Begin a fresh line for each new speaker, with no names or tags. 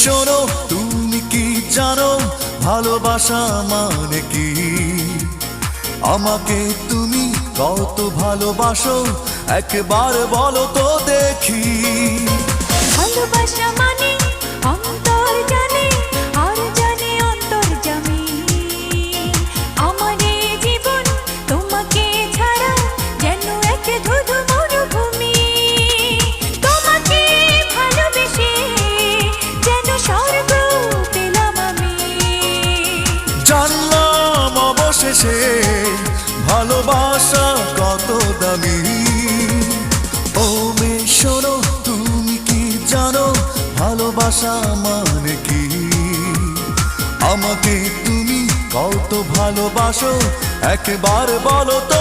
শোনো, তুমি কি জানো ভালোবাসা মানে কি? আমাকে তুমি কত ভালোবাসো একবার বলো তো দেখি।
ভালোবাসা মানে অন্তর জানে আর জানে অন্তর্যামী। আমার এই জীবন তোমাকে ছাড়া যেন এক ধুধু মরুভূমি। তোমাকে ভালোবেসে যেন স্বর্গ পেলাম আমি।
জানলাম অবশেষে ভালোবাসা কত দামি। ও মেয়ে শোনো, তুমি কি জানো ভালোবাসা মানে কি? আমাকে তুমি কত ভালোবাসো একবার বলো তো।